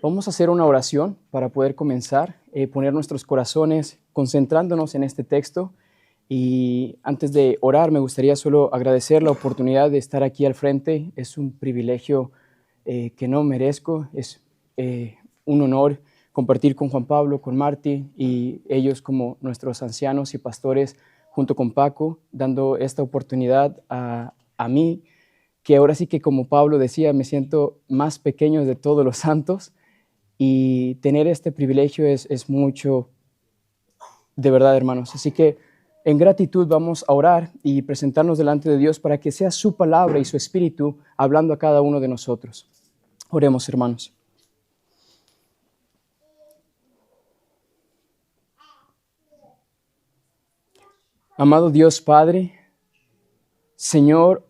Vamos a hacer una oración para poder comenzar, poner nuestros corazones concentrándonos en este texto. Y antes de orar, me gustaría solo agradecer la oportunidad de estar aquí al frente. Es un privilegio que no merezco, es un honor compartir con Juan Pablo, con Marty y ellos como nuestros ancianos y pastores junto con Paco, dando esta oportunidad a mí, que ahora sí que como Pablo decía, me siento más pequeño de todos los santos. Y tener este privilegio es mucho, de verdad, hermanos. Así que en gratitud vamos a orar y presentarnos delante de Dios para que sea su palabra y su espíritu hablando a cada uno de nosotros. Oremos, hermanos. Amado Dios Padre, Señor,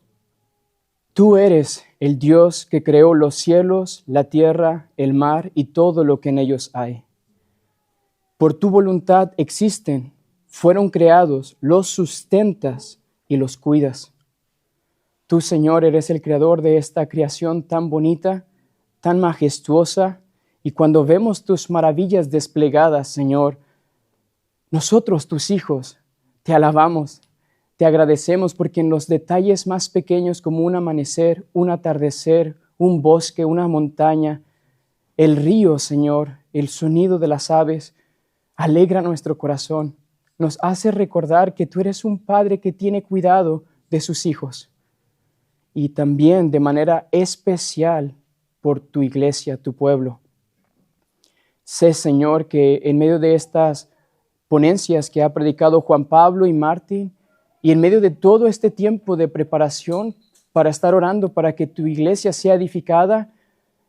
tú eres el Dios que creó los cielos, la tierra, el mar y todo lo que en ellos hay. Por tu voluntad existen, fueron creados, los sustentas y los cuidas. Tú, Señor, eres el creador de esta creación tan bonita, tan majestuosa, y cuando vemos tus maravillas desplegadas, Señor, nosotros, tus hijos, te alabamos. Te agradecemos porque en los detalles más pequeños como un amanecer, un atardecer, un bosque, una montaña, el río, Señor, el sonido de las aves, alegra nuestro corazón. Nos hace recordar que tú eres un Padre que tiene cuidado de sus hijos. Y también de manera especial por tu iglesia, tu pueblo. Sé, Señor, que en medio de estas ponencias que ha predicado Juan Pablo y Martín, y en medio de todo este tiempo de preparación para estar orando para que tu iglesia sea edificada,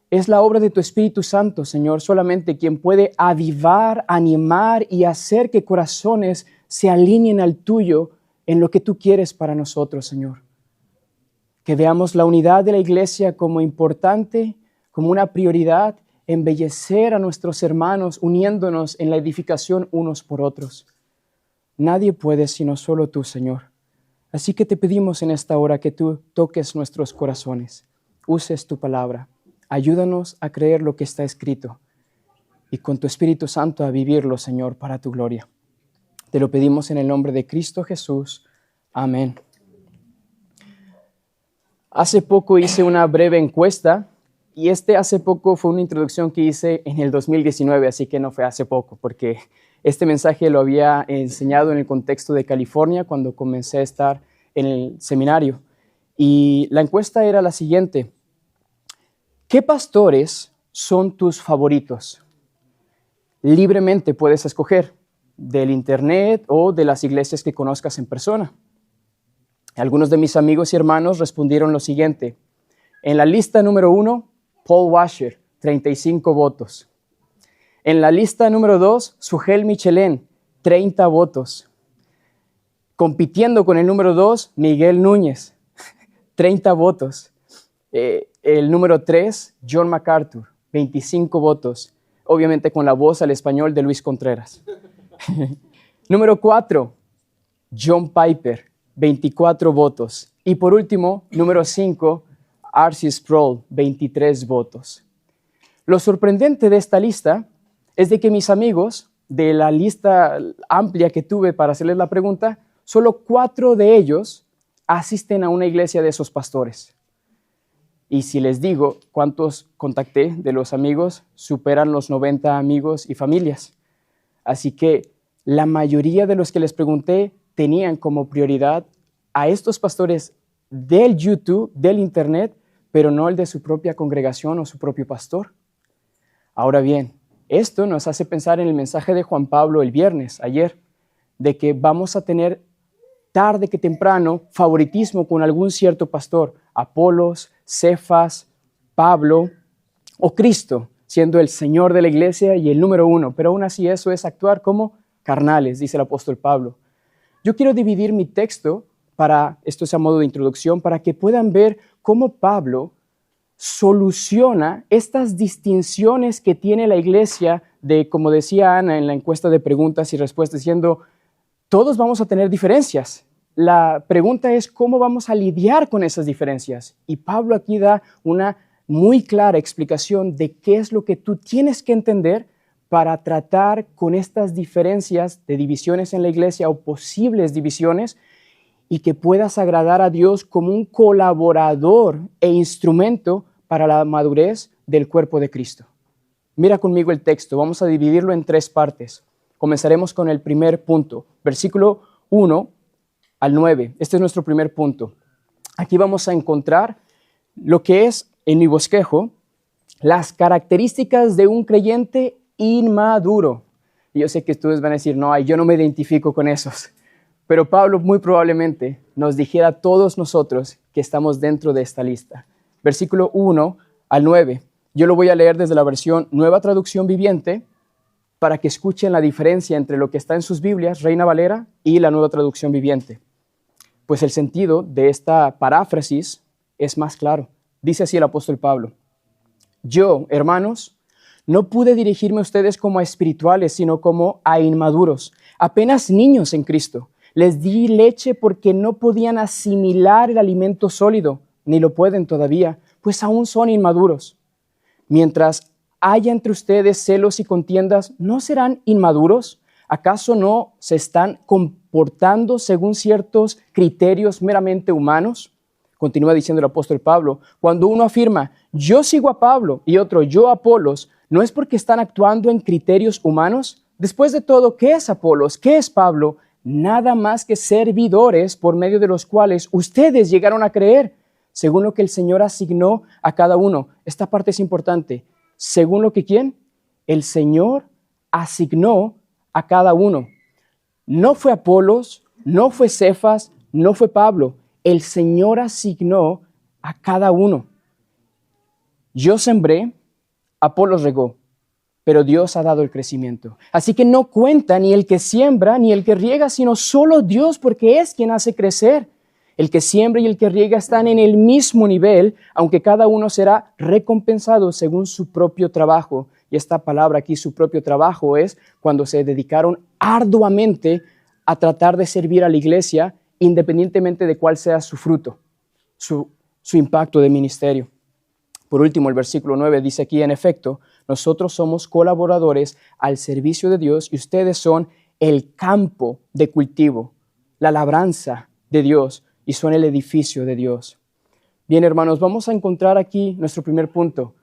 es la obra de tu Espíritu Santo, Señor, solamente quien puede avivar, animar y hacer que corazones se alineen al tuyo en lo que tú quieres para nosotros, Señor. Que veamos la unidad de la iglesia como importante, como una prioridad, embellecer a nuestros hermanos uniéndonos en la edificación unos por otros. Nadie puede sino solo tú, Señor. Así que te pedimos en esta hora que tú toques nuestros corazones, uses tu palabra, ayúdanos a creer lo que está escrito y con tu Espíritu Santo a vivirlo, Señor, para tu gloria. Te lo pedimos en el nombre de Cristo Jesús. Amén. Hace poco hice una breve encuesta y hace poco fue una introducción que hice en el 2019, así que no fue hace poco, porque este mensaje lo había enseñado en el contexto de California cuando comencé a estar en el seminario. Y la encuesta era la siguiente: ¿qué pastores son tus favoritos? Libremente puedes escoger del internet o de las iglesias que conozcas en persona. Algunos de mis amigos y hermanos respondieron lo siguiente. En la lista número 1, Paul Washer, 35 votos. En la lista número 2, Sugel Michelén, 30 votos. Compitiendo con el número 2, Miguel Núñez, 30 votos. El número 3, John MacArthur, 25 votos. Obviamente con la voz al español de Luis Contreras. Número 4, John Piper, 24 votos. Y por último, número 5, R.C. Sproul, 23 votos. Lo sorprendente de esta lista es de que mis amigos, de la lista amplia que tuve para hacerles la pregunta, solo 4 de ellos asisten a una iglesia de esos pastores. Y si les digo cuántos contacté de los amigos, superan los 90 amigos y familias. Así que la mayoría de los que les pregunté tenían como prioridad a estos pastores del YouTube, del internet, pero no el de su propia congregación o su propio pastor. Ahora bien, esto nos hace pensar en el mensaje de Juan Pablo el viernes, ayer, de que vamos a tener tarde que temprano favoritismo con algún cierto pastor, Apolos, Cefas, Pablo o Cristo, siendo el Señor de la iglesia y el número 1, pero aún así eso es actuar como carnales, dice el apóstol Pablo. Yo quiero dividir mi texto esto es a modo de introducción, para que puedan ver cómo Pablo soluciona estas distinciones que tiene la iglesia de, como decía Ana en la encuesta de preguntas y respuestas, diciendo, todos vamos a tener diferencias. La pregunta es cómo vamos a lidiar con esas diferencias. Y Pablo aquí da una muy clara explicación de qué es lo que tú tienes que entender para tratar con estas diferencias de divisiones en la iglesia o posibles divisiones y que puedas agradar a Dios como un colaborador e instrumento para la madurez del cuerpo de Cristo. Mira conmigo el texto, vamos a dividirlo en 3 partes. Comenzaremos con el primer punto, versículo 1 al 9. Este es nuestro primer punto. Aquí vamos a encontrar lo que es, en mi bosquejo, las características de un creyente inmaduro. Y yo sé que ustedes van a decir, no, yo no me identifico con esos. Pero Pablo muy probablemente nos dijera a todos nosotros que estamos dentro de esta lista. Versículo 1 al 9. Yo lo voy a leer desde la versión Nueva Traducción Viviente para que escuchen la diferencia entre lo que está en sus Biblias, Reina Valera, y la Nueva Traducción Viviente. Pues el sentido de esta paráfrasis es más claro. Dice así el apóstol Pablo: yo, hermanos, no pude dirigirme a ustedes como a espirituales, sino como a inmaduros, apenas niños en Cristo. Les di leche porque no podían asimilar el alimento sólido, ni lo pueden todavía, pues aún son inmaduros. Mientras haya entre ustedes celos y contiendas, ¿no serán inmaduros? ¿Acaso no se están comportando según ciertos criterios meramente humanos? Continúa diciendo el apóstol Pablo, cuando uno afirma, yo sigo a Pablo, y otro, yo a Apolos, ¿no es porque están actuando en criterios humanos? Después de todo, ¿qué es Apolos? ¿Qué es Pablo? Nada más que servidores por medio de los cuales ustedes llegaron a creer, según lo que el Señor asignó a cada uno. Esta parte es importante. ¿Según lo que quién? El Señor asignó a cada uno. No fue Apolos, no fue Cefas, no fue Pablo. El Señor asignó a cada uno. Yo sembré, Apolos regó, pero Dios ha dado el crecimiento. Así que no cuenta ni el que siembra ni el que riega, sino solo Dios, porque es quien hace crecer. El que siembra y el que riega están en el mismo nivel, aunque cada uno será recompensado según su propio trabajo. Y esta palabra aquí, su propio trabajo, es cuando se dedicaron arduamente a tratar de servir a la iglesia, independientemente de cuál sea su fruto, su impacto de ministerio. Por último, el versículo 9 dice aquí, en efecto, nosotros somos colaboradores al servicio de Dios y ustedes son el campo de cultivo, la labranza de Dios y son el edificio de Dios. Bien, hermanos, vamos a encontrar aquí nuestro primer punto.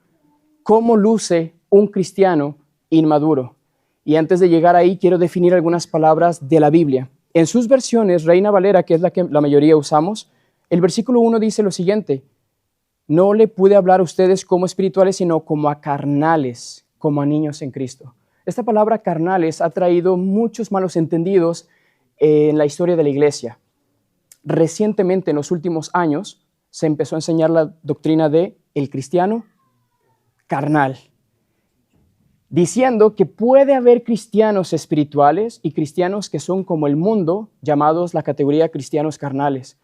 ¿Cómo luce un cristiano inmaduro? Y antes de llegar ahí, quiero definir algunas palabras de la Biblia. En sus versiones, Reina Valera, que es la que la mayoría usamos, el versículo 1 dice lo siguiente: no le pude hablar a ustedes como espirituales, sino como a carnales, como a niños en Cristo. Esta palabra carnales ha traído muchos malos entendidos en la historia de la iglesia. Recientemente, en los últimos años, se empezó a enseñar la doctrina de el cristiano carnal, diciendo que puede haber cristianos espirituales y cristianos que son como el mundo, llamados la categoría cristianos carnales.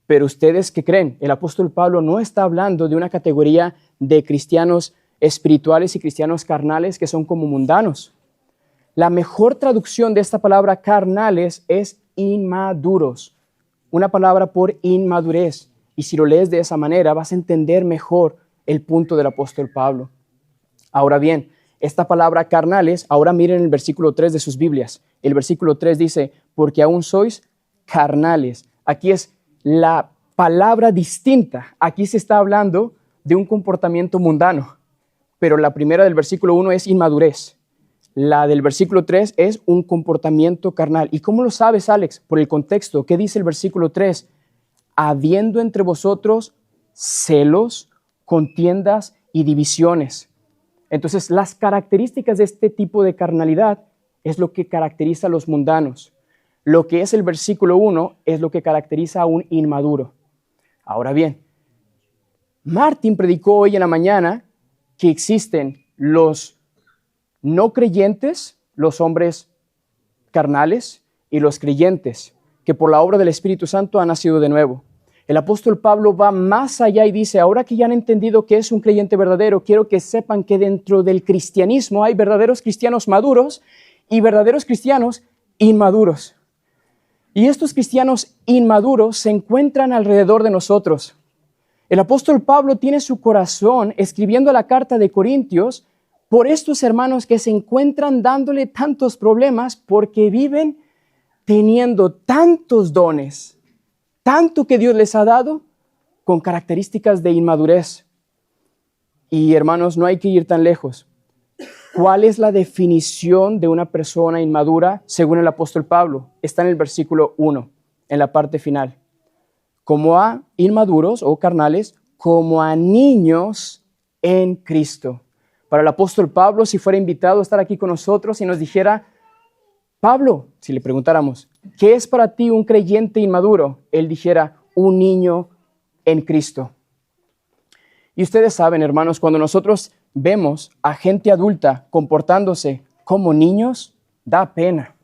Pero ustedes, ¿qué creen? El apóstol Pablo no está hablando de una categoría de cristianos espirituales y cristianos carnales que son como mundanos. La mejor traducción de esta palabra carnales es inmaduros, una palabra por inmadurez. Y si lo lees de esa manera, vas a entender mejor el punto del apóstol Pablo. Ahora bien, esta palabra carnales, ahora miren el versículo 3 de sus Biblias. El versículo 3 dice, porque aún sois carnales. Aquí es la palabra distinta. Aquí se está hablando de un comportamiento mundano, pero la primera del versículo 1 es inmadurez. La del versículo 3 es un comportamiento carnal. ¿Y cómo lo sabes, Alex? Por el contexto. ¿Qué dice el versículo 3? Habiendo entre vosotros celos, contiendas y divisiones. Entonces, las características de este tipo de carnalidad es lo que caracteriza a los mundanos. Lo que es el versículo 1 es lo que caracteriza a un inmaduro. Ahora bien, Martín predicó hoy en la mañana que existen los no creyentes, los hombres carnales, y los creyentes, que por la obra del Espíritu Santo han nacido de nuevo. El apóstol Pablo va más allá y dice, ahora que ya han entendido qué es un creyente verdadero, quiero que sepan que dentro del cristianismo hay verdaderos cristianos maduros y verdaderos cristianos inmaduros. Y estos cristianos inmaduros se encuentran alrededor de nosotros. El apóstol Pablo tiene su corazón escribiendo la carta de Corintios por estos hermanos que se encuentran dándole tantos problemas porque viven teniendo tantos dones, tanto que Dios les ha dado, con características de inmadurez. Y hermanos, no hay que ir tan lejos. ¿Cuál es la definición de una persona inmadura según el apóstol Pablo? Está en el versículo 1, en la parte final. Como a inmaduros o carnales, como a niños en Cristo. Para el apóstol Pablo, si fuera invitado a estar aquí con nosotros y nos dijera, Pablo, si le preguntáramos, ¿qué es para ti un creyente inmaduro? Él dijera, un niño en Cristo. Y ustedes saben, hermanos, cuando nosotros vemos a gente adulta comportándose como niños, da pena,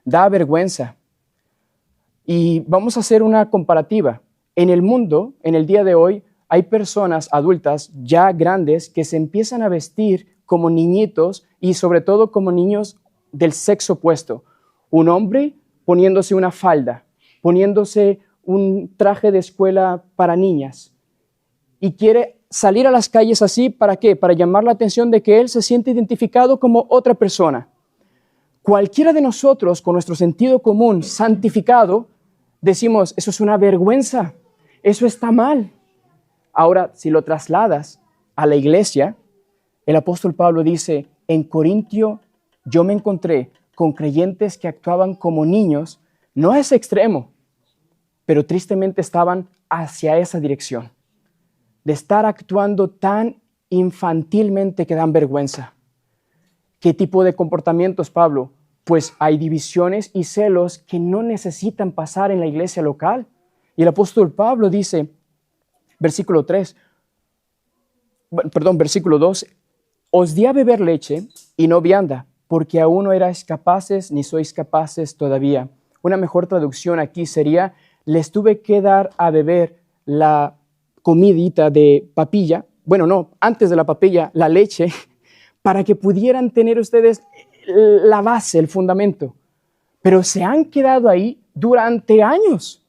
da vergüenza. Y vamos a hacer una comparativa. En el mundo, en el día de hoy, hay personas adultas ya grandes que se empiezan a vestir como niñitos y sobre todo como niños del sexo opuesto. Un hombre poniéndose una falda, poniéndose un traje de escuela para niñas y quiere salir a las calles así, ¿para qué? Para llamar la atención de que él se siente identificado como otra persona. Cualquiera de nosotros, con nuestro sentido común santificado, decimos, eso es una vergüenza, eso está mal. Ahora, si lo trasladas a la iglesia, el apóstol Pablo dice, en Corintio yo me encontré con creyentes que actuaban como niños, no a ese extremo, pero tristemente estaban hacia esa dirección, de estar actuando tan infantilmente que dan vergüenza. ¿Qué tipo de comportamientos, Pablo? Pues hay divisiones y celos que no necesitan pasar en la iglesia local. Y el apóstol Pablo dice, versículo 2, os di a beber leche y no vianda, porque aún no erais capaces ni sois capaces todavía. Una mejor traducción aquí sería, les tuve que dar a beber la comidita de papilla, bueno, no, antes de la papilla, la leche, para que pudieran tener ustedes la base, el fundamento. Pero se han quedado ahí durante años.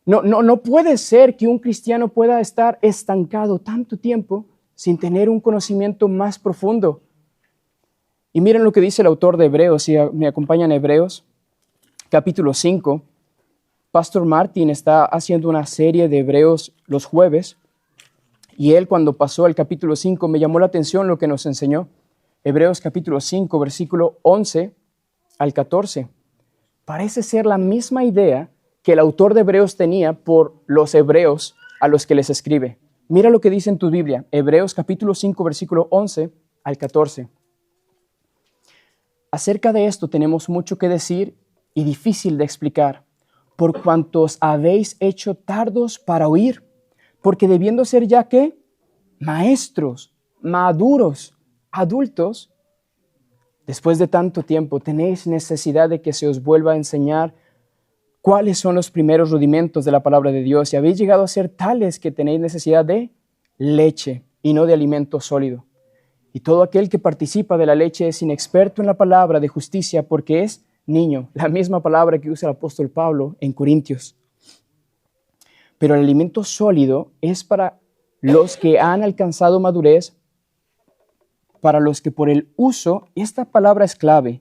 No puede ser que un cristiano pueda estar estancado tanto tiempo sin tener un conocimiento más profundo. Y miren lo que dice el autor de Hebreos, si me acompañan Hebreos, capítulo 5. Pastor Martin está haciendo una serie de Hebreos los jueves y él cuando pasó al capítulo 5 me llamó la atención lo que nos enseñó. Hebreos capítulo 5, versículo 11 al 14. Parece ser la misma idea que el autor de Hebreos tenía por los hebreos a los que les escribe. Mira lo que dice en tu Biblia, Hebreos capítulo 5, versículo 11 al 14. Acerca de esto tenemos mucho que decir y difícil de explicar, por cuantos habéis hecho tardos para oír, porque debiendo ser ya ¿qué? Maestros, maduros, adultos, después de tanto tiempo tenéis necesidad de que se os vuelva a enseñar cuáles son los primeros rudimentos de la palabra de Dios y habéis llegado a ser tales que tenéis necesidad de leche y no de alimento sólido. Y todo aquel que participa de la leche es inexperto en la palabra de justicia porque es niño, la misma palabra que usa el apóstol Pablo en Corintios. Pero el alimento sólido es para los que han alcanzado madurez, para los que por el uso, esta palabra es clave,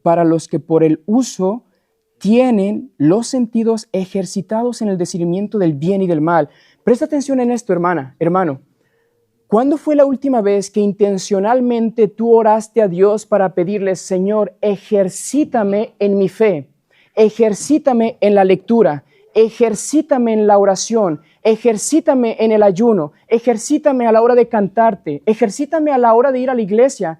para los que por el uso tienen los sentidos ejercitados en el discernimiento del bien y del mal. Presta atención en esto, hermano. ¿Cuándo fue la última vez que intencionalmente tú oraste a Dios para pedirle, Señor, ejercítame en mi fe, ejercítame en la lectura, ejercítame en la oración, ejercítame en el ayuno, ejercítame a la hora de cantarte, ejercítame a la hora de ir a la iglesia?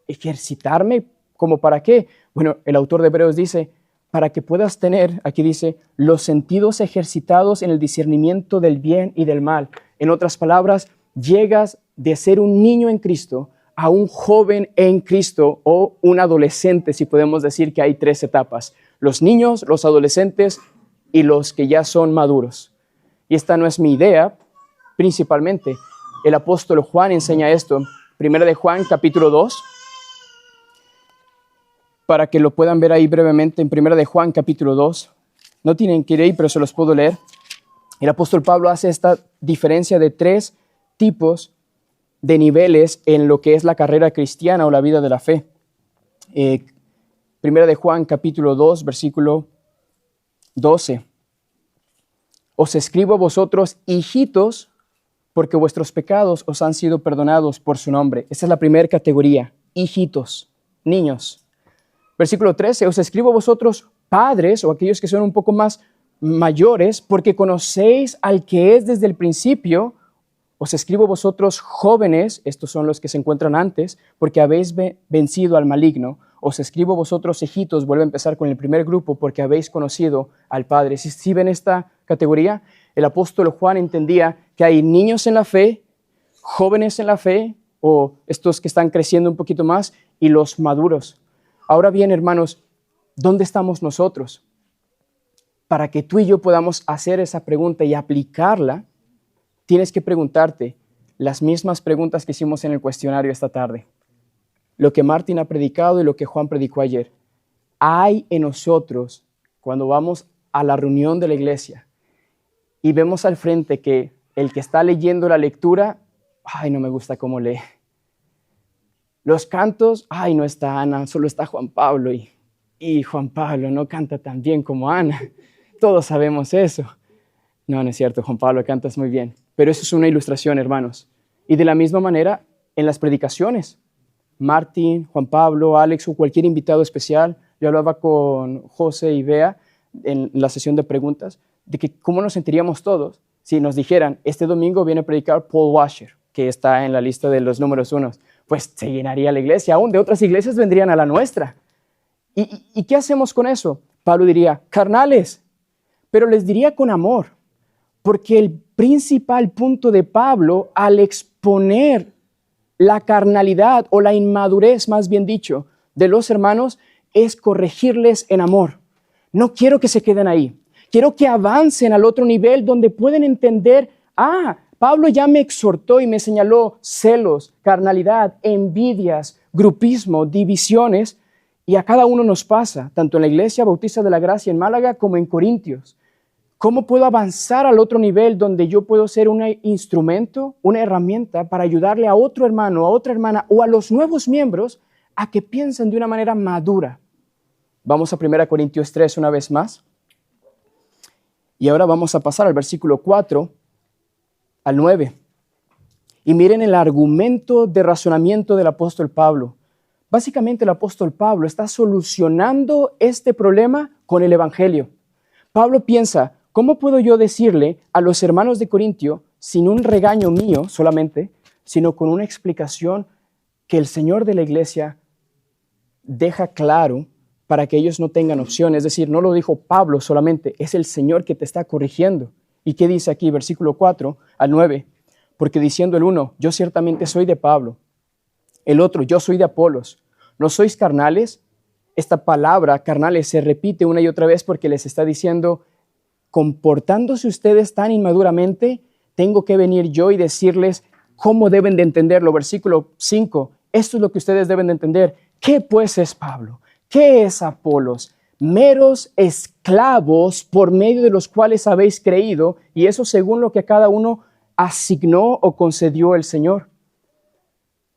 ¿Ejercitarme? ¿Cómo para qué? Bueno, el autor de Hebreos dice, para que puedas tener, aquí dice, los sentidos ejercitados en el discernimiento del bien y del mal. En otras palabras, llegas de ser un niño en Cristo a un joven en Cristo o un adolescente, si podemos decir que hay 3 etapas. Los niños, los adolescentes y los que ya son maduros. Y esta no es mi idea, principalmente. El apóstol Juan enseña esto. 1 de Juan, capítulo 2. Para que lo puedan ver ahí brevemente en 1 de Juan, capítulo 2. No tienen que ir ahí, pero se los puedo leer. El apóstol Pablo hace esta diferencia de 3 tipos de niveles en lo que es la carrera cristiana o la vida de la fe. Primera de Juan, capítulo 2, versículo 12. Os escribo a vosotros, hijitos, porque vuestros pecados os han sido perdonados por su nombre. Esa es la primera categoría, hijitos, niños. Versículo 13, os escribo a vosotros, padres, o aquellos que son un poco más mayores, porque conocéis al que es desde el principio. Os escribo a vosotros, jóvenes, estos son los que se encuentran antes, porque habéis vencido al maligno. Os escribo a vosotros, hijitos, vuelve a empezar con el primer grupo, porque habéis conocido al Padre. Si ven esta categoría, el apóstol Juan entendía que hay niños en la fe, jóvenes en la fe, o estos que están creciendo un poquito más, y los maduros. Ahora bien, hermanos, ¿dónde estamos nosotros? Para que tú y yo podamos hacer esa pregunta y aplicarla, tienes que preguntarte las mismas preguntas que hicimos en el cuestionario esta tarde. Lo que Martín ha predicado y lo que Juan predicó ayer. Hay en nosotros, cuando vamos a la reunión de la iglesia y vemos al frente que el que está leyendo la lectura, no me gusta cómo lee. Los cantos, no está Ana, solo está Juan Pablo y Juan Pablo no canta tan bien como Ana. Todos sabemos eso. No es cierto, Juan Pablo cantas muy bien. Pero eso es una ilustración, hermanos. Y de la misma manera, en las predicaciones, Martín, Juan Pablo, Alex o cualquier invitado especial, yo hablaba con José y Bea en la sesión de preguntas, de que cómo nos sentiríamos todos si nos dijeran, este domingo viene a predicar Paul Washer, que está en la lista de los números 1, pues se llenaría la iglesia, aún de otras iglesias vendrían a la nuestra. ¿Y qué hacemos con eso? Pablo diría, carnales, pero les diría con amor, porque el principal punto de Pablo al exponer la carnalidad o la inmadurez, más bien dicho, de los hermanos es corregirles en amor. No quiero que se queden ahí. Quiero que avancen al otro nivel donde pueden entender, Pablo ya me exhortó y me señaló celos, carnalidad, envidias, grupismo, divisiones, y a cada uno nos pasa, tanto en la Iglesia Bautista de la Gracia en Málaga como en Corintios. ¿Cómo puedo avanzar al otro nivel donde yo puedo ser un instrumento, una herramienta para ayudarle a otro hermano, a otra hermana o a los nuevos miembros a que piensen de una manera madura? Vamos a 1 Corintios 3 una vez más. Y ahora vamos a pasar al versículo 4 al 9. Y miren el argumento de razonamiento del apóstol Pablo. Básicamente el apóstol Pablo está solucionando este problema con el evangelio. Pablo piensa, ¿cómo puedo yo decirle a los hermanos de Corintio, sin un regaño mío solamente, sino con una explicación que el Señor de la iglesia deja claro para que ellos no tengan opción? Es decir, no lo dijo Pablo solamente, es el Señor que te está corrigiendo. ¿Y qué dice aquí? Versículo 4 al 9. Porque diciendo el uno, yo ciertamente soy de Pablo. El otro, yo soy de Apolos. ¿No sois carnales? Esta palabra, carnales, se repite una y otra vez porque les está diciendo, comportándose ustedes tan inmaduramente, tengo que venir yo y decirles cómo deben de entenderlo. Versículo 5, esto es lo que ustedes deben de entender. ¿Qué pues es Pablo? ¿Qué es Apolos? Meros esclavos por medio de los cuales habéis creído, y eso según lo que cada uno asignó o concedió el Señor.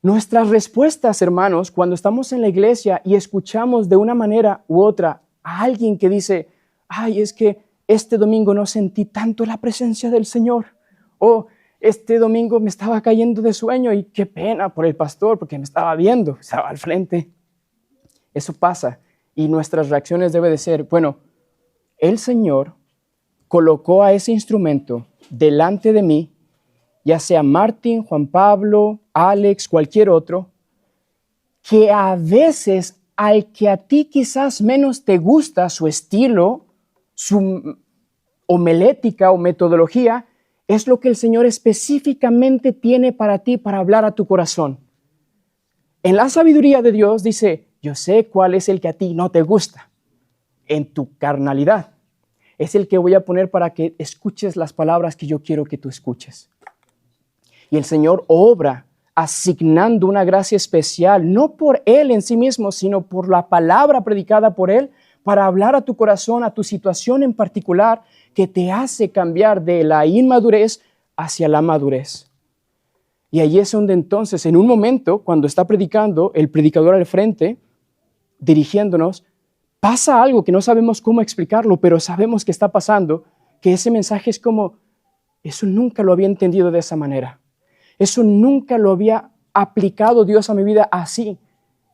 Nuestras respuestas, hermanos, cuando estamos en la iglesia y escuchamos de una manera u otra a alguien que dice, es que este domingo no sentí tanto la presencia del Señor, o este domingo me estaba cayendo de sueño y qué pena por el pastor porque me estaba viendo, estaba al frente. Eso pasa y nuestras reacciones deben de ser, bueno, el Señor colocó a ese instrumento delante de mí, ya sea Martín, Juan Pablo, Alex, cualquier otro, que a veces al que a ti quizás menos te gusta su estilo, su homilética o metodología, es lo que el Señor específicamente tiene para ti, para hablar a tu corazón. En la sabiduría de Dios dice, yo sé cuál es el que a ti no te gusta, en tu carnalidad. Es el que voy a poner para que escuches las palabras que yo quiero que tú escuches. Y el Señor obra asignando una gracia especial, no por Él en sí mismo, sino por la palabra predicada por Él, para hablar a tu corazón, a tu situación en particular, que te hace cambiar de la inmadurez hacia la madurez. Y ahí es donde entonces, en un momento, cuando está predicando, el predicador al frente, dirigiéndonos, pasa algo que no sabemos cómo explicarlo, pero sabemos que está pasando, que ese mensaje es como, eso nunca lo había entendido de esa manera. Eso nunca lo había aplicado Dios a mi vida así.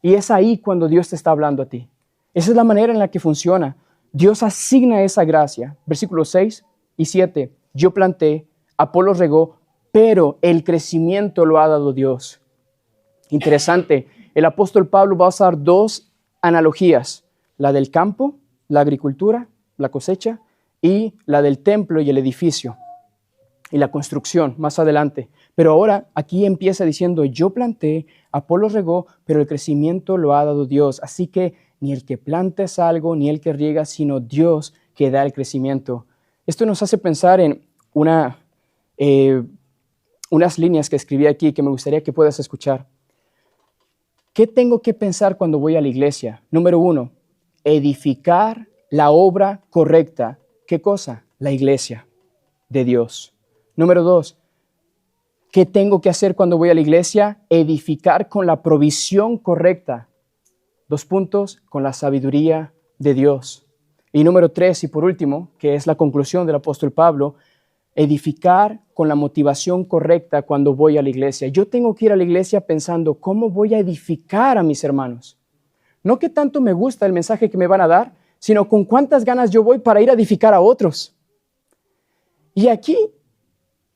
Y es ahí cuando Dios te está hablando a ti. Esa es la manera en la que funciona. Dios asigna esa gracia. Versículos 6 y 7. Yo planté, Apolos regó, pero el crecimiento lo ha dado Dios. Interesante. El apóstol Pablo va a usar dos analogías. La del campo, la agricultura, la cosecha, y la del templo y el edificio y la construcción más adelante. Pero ahora aquí empieza diciendo, yo planté, Apolos regó, pero el crecimiento lo ha dado Dios. Así que ni el que planta es algo, ni el que riega, sino Dios que da el crecimiento. Esto nos hace pensar en unas líneas que escribí aquí que me gustaría que puedas escuchar. ¿Qué tengo que pensar cuando voy a la iglesia? Número 1, edificar la obra correcta. ¿Qué cosa? La iglesia de Dios. Número 2, ¿qué tengo que hacer cuando voy a la iglesia? Edificar con la provisión correcta. 2 puntos, con la sabiduría de Dios. Y número 3, y por último, que es la conclusión del apóstol Pablo, edificar con la motivación correcta cuando voy a la iglesia. Yo tengo que ir a la iglesia pensando, ¿cómo voy a edificar a mis hermanos? No que tanto me gusta el mensaje que me van a dar, sino con cuántas ganas yo voy para ir a edificar a otros. Y aquí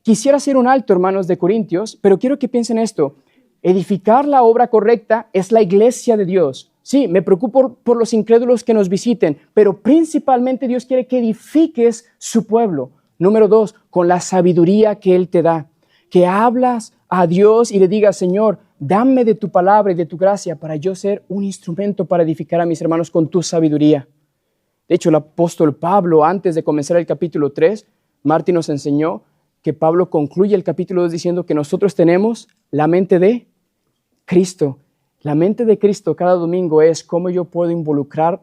quisiera hacer un alto, hermanos de Corintios, pero quiero que piensen esto. Edificar la obra correcta es la iglesia de Dios. Sí, me preocupo por los incrédulos que nos visiten, pero principalmente Dios quiere que edifiques su pueblo. Número 2, con la sabiduría que Él te da. Que hablas a Dios y le digas, Señor, dame de tu palabra y de tu gracia para yo ser un instrumento para edificar a mis hermanos con tu sabiduría. De hecho, el apóstol Pablo, antes de comenzar el capítulo 3, Martín nos enseñó que Pablo concluye el capítulo 2 diciendo que nosotros tenemos la mente de Cristo. La mente de Cristo cada domingo es cómo yo puedo involucrar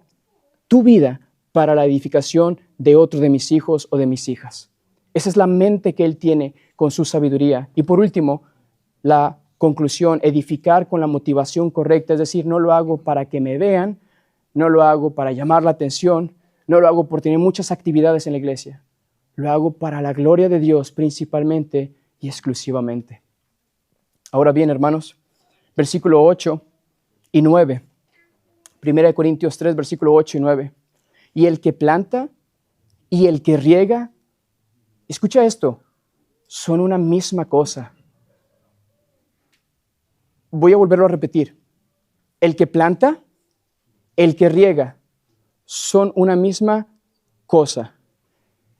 tu vida para la edificación de otro de mis hijos o de mis hijas. Esa es la mente que Él tiene con su sabiduría. Y por último, la conclusión, edificar con la motivación correcta, es decir, no lo hago para que me vean, no lo hago para llamar la atención, no lo hago por tener muchas actividades en la iglesia. Lo hago para la gloria de Dios principalmente y exclusivamente. Ahora bien, hermanos, versículo 8 y 9. 1 Corintios 3, versículo 8 y 9. Y el que planta y el que riega, escucha esto, son una misma cosa. Voy a volverlo a repetir. El que planta, el que riega, son una misma cosa.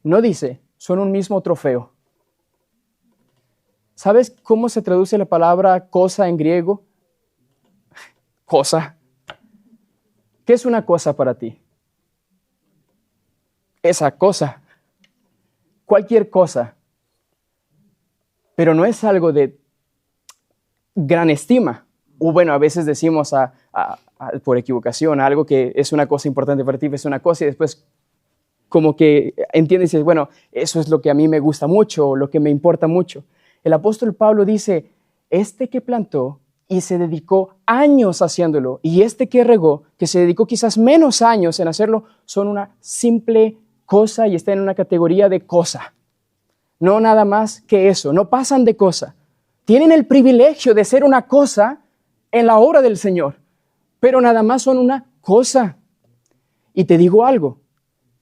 No dice, son un mismo trofeo. ¿Sabes cómo se traduce la palabra cosa en griego? Cosa. ¿Qué es una cosa para ti? Esa cosa. Cualquier cosa. Pero no es algo de gran estima. O bueno, a veces decimos por equivocación algo que es una cosa importante para ti, es una cosa y después como que entiendes y dices, bueno, eso es lo que a mí me gusta mucho o lo que me importa mucho. El apóstol Pablo dice, este que plantó y se dedicó años haciéndolo, y este que regó, que se dedicó quizás menos años en hacerlo, son una simple cosa y están en una categoría de cosa. No nada más que eso, no pasan de cosa. Tienen el privilegio de ser una cosa en la obra del Señor, pero nada más son una cosa. Y te digo algo,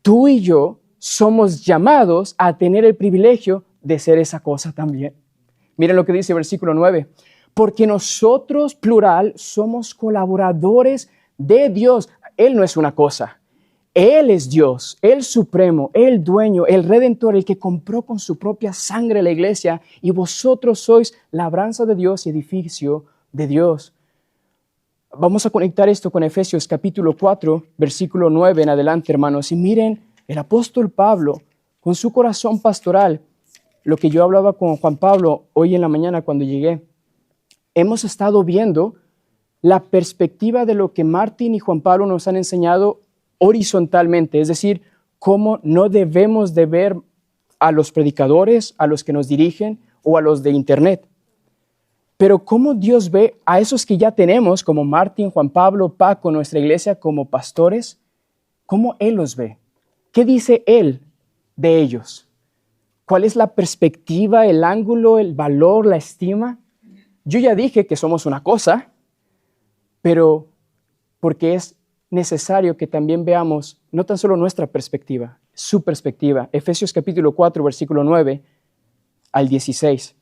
tú y yo somos llamados a tener el privilegio de ser esa cosa también. Miren lo que dice el versículo 9. Porque nosotros, plural, somos colaboradores de Dios. Él no es una cosa. Él es Dios, el supremo, el dueño, el redentor, el que compró con su propia sangre la iglesia, y vosotros sois labranza de Dios y edificio de Dios. Vamos a conectar esto con Efesios capítulo 4, versículo 9 en adelante, hermanos. Y miren, el apóstol Pablo, con su corazón pastoral, lo que yo hablaba con Juan Pablo hoy en la mañana cuando llegué, hemos estado viendo la perspectiva de lo que Martín y Juan Pablo nos han enseñado horizontalmente, es decir, cómo no debemos de ver a los predicadores, a los que nos dirigen o a los de internet. Pero cómo Dios ve a esos que ya tenemos, como Martín, Juan Pablo, Paco, nuestra iglesia, como pastores, cómo Él los ve. ¿Qué dice Él de ellos? ¿Cuál es la perspectiva, el ángulo, el valor, la estima? Yo ya dije que somos una cosa, pero porque es necesario que también veamos no tan solo nuestra perspectiva, su perspectiva. Efesios capítulo 4, versículo 9 al 16.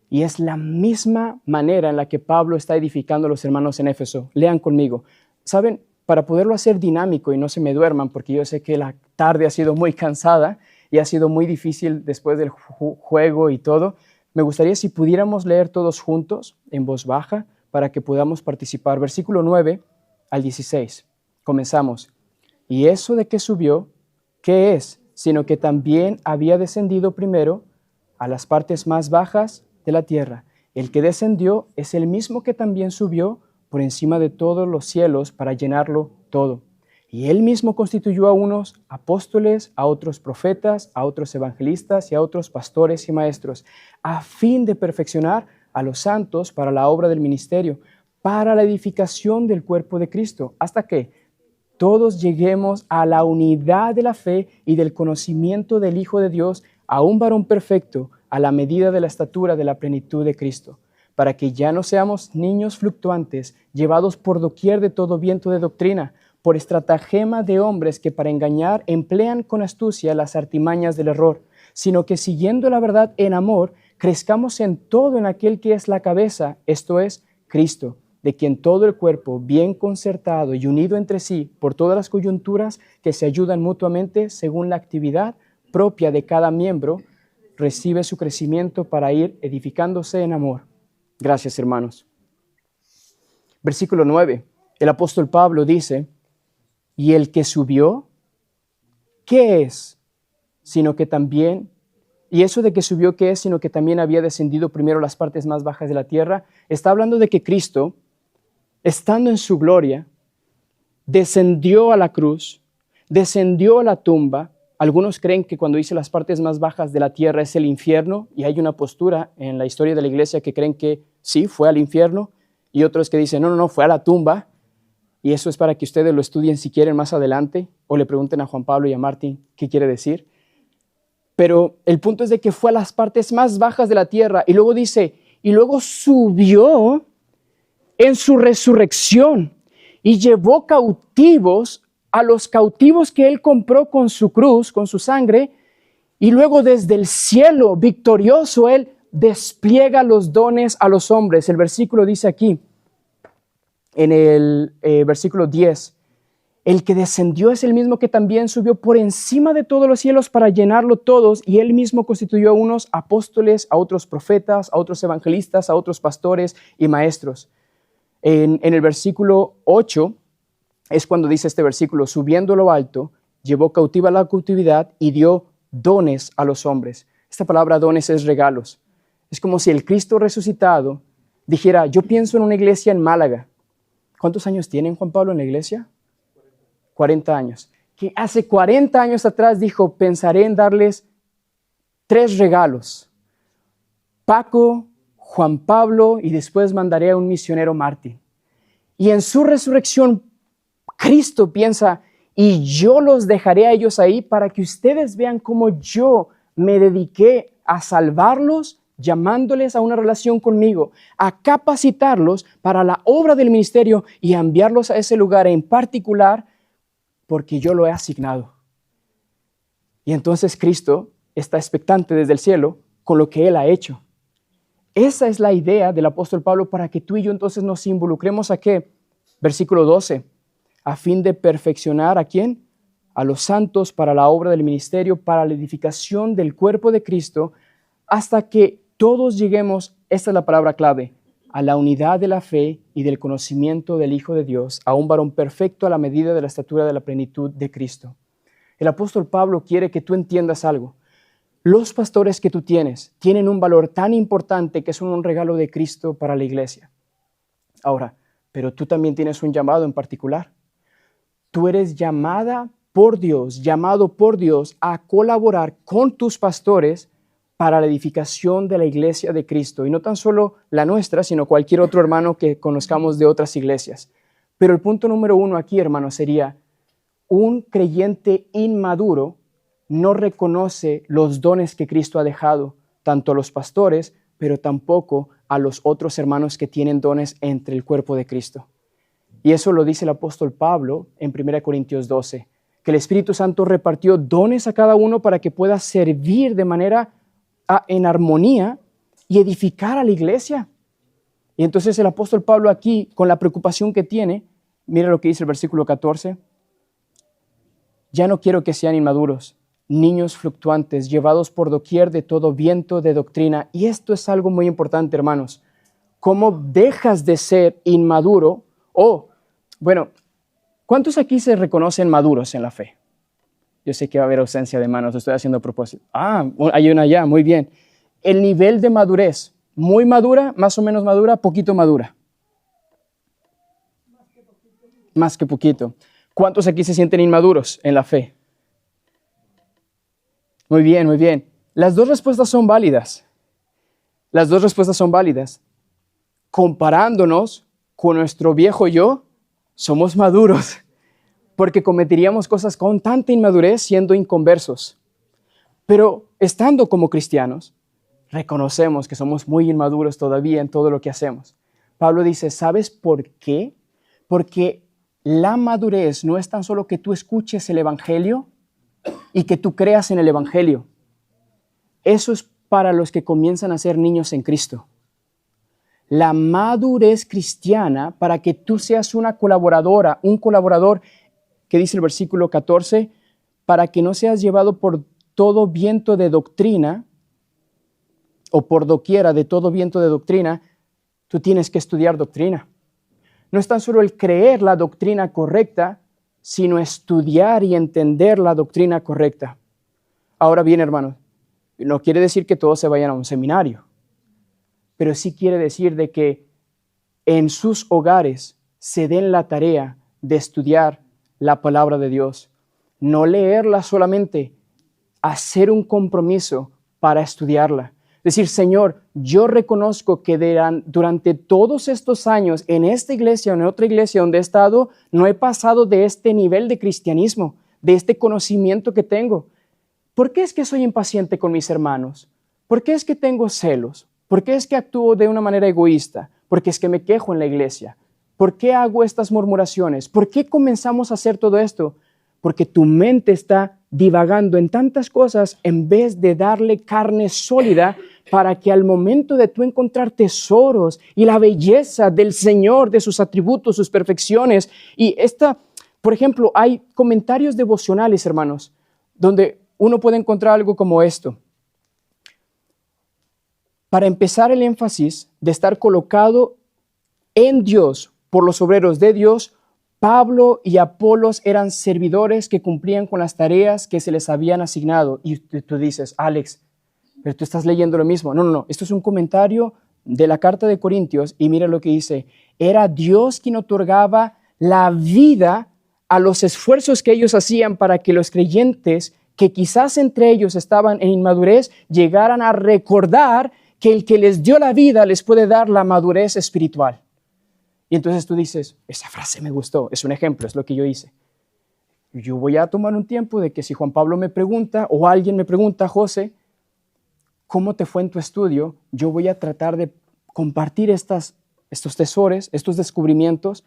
Y es la misma manera en la que Pablo está edificando a los hermanos en Éfeso. Lean conmigo. ¿Saben? Para poderlo hacer dinámico y no se me duerman, porque yo sé que la tarde ha sido muy cansada y ha sido muy difícil después del juego y todo, me gustaría si pudiéramos leer todos juntos en voz baja para que podamos participar. Versículo 9 al 16. Comenzamos. Y eso de que subió, ¿qué es? Sino que también había descendido primero a las partes más bajas de la tierra. El que descendió es el mismo que también subió por encima de todos los cielos para llenarlo todo. Y él mismo constituyó a unos apóstoles, a otros profetas, a otros evangelistas y a otros pastores y maestros, a fin de perfeccionar a los santos para la obra del ministerio, para la edificación del cuerpo de Cristo, hasta que todos lleguemos a la unidad de la fe y del conocimiento del Hijo de Dios, a un varón perfecto, a la medida de la estatura de la plenitud de Cristo, para que ya no seamos niños fluctuantes, llevados por doquier de todo viento de doctrina, por estratagema de hombres que para engañar emplean con astucia las artimañas del error, sino que siguiendo la verdad en amor, crezcamos en todo en aquel que es la cabeza, esto es, Cristo, de quien todo el cuerpo, bien concertado y unido entre sí por todas las coyunturas que se ayudan mutuamente según la actividad propia de cada miembro, recibe su crecimiento para ir edificándose en amor. Gracias, hermanos. Versículo 9. El apóstol Pablo dice, y el que subió, ¿qué es? Sino que también, y eso de que subió, ¿qué es? Sino que también había descendido primero a las partes más bajas de la tierra. Está hablando de que Cristo, estando en su gloria, descendió a la cruz, descendió a la tumba. Algunos creen que cuando dice las partes más bajas de la tierra es el infierno, y hay una postura en la historia de la iglesia que creen que sí, fue al infierno, y otros que dicen, no, fue a la tumba, y eso es para que ustedes lo estudien si quieren más adelante, o le pregunten a Juan Pablo y a Martín qué quiere decir. Pero el punto es de que fue a las partes más bajas de la tierra, y luego dice, y luego subió en su resurrección, y llevó cautivos a los cautivos que él compró con su cruz, con su sangre, y luego desde el cielo victorioso él despliega los dones a los hombres. El versículo dice aquí, en el versículo 10, el que descendió es el mismo que también subió por encima de todos los cielos para llenarlo todos, y él mismo constituyó a unos apóstoles, a otros profetas, a otros evangelistas, a otros pastores y maestros. En el versículo 8 es cuando dice este versículo, subiendo a lo alto, llevó cautiva la cautividad y dio dones a los hombres. Esta palabra dones es regalos. Es como si el Cristo resucitado dijera, yo pienso en una iglesia en Málaga. ¿Cuántos años tienen Juan Pablo en la iglesia? 40 años. Que hace 40 años atrás dijo, pensaré en darles 3 regalos. Paco, Juan Pablo y después mandaré a un misionero Martín. Y en su resurrección, Cristo piensa, y yo los dejaré a ellos ahí para que ustedes vean cómo yo me dediqué a salvarlos, llamándoles a una relación conmigo, a capacitarlos para la obra del ministerio y a enviarlos a ese lugar en particular porque yo lo he asignado. Y entonces Cristo está expectante desde el cielo con lo que Él ha hecho. Esa es la idea del apóstol Pablo para que tú y yo entonces nos involucremos a ¿qué? Versículo 12, a fin de perfeccionar ¿a quién? A los santos para la obra del ministerio, para la edificación del cuerpo de Cristo, hasta que todos lleguemos, esta es la palabra clave, a la unidad de la fe y del conocimiento del Hijo de Dios, a un varón perfecto a la medida de la estatura de la plenitud de Cristo. El apóstol Pablo quiere que tú entiendas algo. Los pastores que tú tienes tienen un valor tan importante que son un regalo de Cristo para la iglesia. Ahora, pero tú también tienes un llamado en particular. Tú eres llamada por Dios, llamado por Dios a colaborar con tus pastores para la edificación de la iglesia de Cristo. Y no tan solo la nuestra, sino cualquier otro hermano que conozcamos de otras iglesias. Pero el punto número 1 aquí, hermano, sería: un creyente inmaduro no reconoce los dones que Cristo ha dejado, tanto a los pastores, pero tampoco a los otros hermanos que tienen dones entre el cuerpo de Cristo. Y eso lo dice el apóstol Pablo en 1 Corintios 12, que el Espíritu Santo repartió dones a cada uno para que pueda servir de manera en armonía y edificar a la iglesia. Y entonces el apóstol Pablo aquí, con la preocupación que tiene, mira lo que dice el versículo 14: ya no quiero que sean inmaduros, niños fluctuantes, llevados por doquier de todo viento de doctrina. Y esto es algo muy importante, hermanos. ¿Cómo dejas de ser inmaduro? Bueno, ¿cuántos aquí se reconocen maduros en la fe? Yo sé que va a haber ausencia de manos, lo estoy haciendo a propósito. Hay una allá, muy bien. El nivel de madurez: muy madura, más o menos madura, poquito madura. Más que poquito. ¿Cuántos aquí se sienten inmaduros en la fe? Muy bien, muy bien. Las dos respuestas son válidas. Las dos respuestas son válidas. Comparándonos con nuestro viejo yo, somos maduros, porque cometeríamos cosas con tanta inmadurez siendo inconversos. Pero estando como cristianos, reconocemos que somos muy inmaduros todavía en todo lo que hacemos. Pablo dice: ¿sabes por qué? Porque la madurez no es tan solo que tú escuches el evangelio y que tú creas en el evangelio. Eso es para los que comienzan a ser niños en Cristo. La madurez cristiana, para que tú seas una colaboradora, un colaborador, que dice el versículo 14, para que no seas llevado por todo viento de doctrina, o por doquiera de todo viento de doctrina, tú tienes que estudiar doctrina. No es tan solo el creer la doctrina correcta, sino estudiar y entender la doctrina correcta. Ahora bien, hermanos, no quiere decir que todos se vayan a un seminario, pero sí quiere decir de que en sus hogares se den la tarea de estudiar la palabra de Dios. No leerla solamente, hacer un compromiso para estudiarla. Decir: Señor, yo reconozco que durante todos estos años en esta iglesia o en otra iglesia donde he estado, no he pasado de este nivel de cristianismo, de este conocimiento que tengo. ¿Por qué es que soy impaciente con mis hermanos? ¿Por qué es que tengo celos? ¿Por qué es que actúo de una manera egoísta? ¿Por qué es que me quejo en la iglesia? ¿Por qué hago estas murmuraciones? ¿Por qué comenzamos a hacer todo esto? Porque tu mente está divagando en tantas cosas en vez de darle carne sólida para que al momento de tú encontrar tesoros y la belleza del Señor, de sus atributos, sus perfecciones. Y por ejemplo, hay comentarios devocionales, hermanos, donde uno puede encontrar algo como esto. Para empezar, el énfasis de estar colocado en Dios por los obreros de Dios, Pablo y Apolos eran servidores que cumplían con las tareas que se les habían asignado. Y tú dices: Alex, pero tú estás leyendo lo mismo. No. Esto es un comentario de la carta de Corintios y mira lo que dice. Era Dios quien otorgaba la vida a los esfuerzos que ellos hacían para que los creyentes, que quizás entre ellos estaban en inmadurez, llegaran a recordar que el que les dio la vida les puede dar la madurez espiritual. Y entonces tú dices: esa frase me gustó, es un ejemplo, es lo que yo hice. Yo voy a tomar un tiempo de que si Juan Pablo me pregunta o alguien me pregunta: José, ¿cómo te fue en tu estudio? Yo voy a tratar de compartir estos tesoros, estos descubrimientos,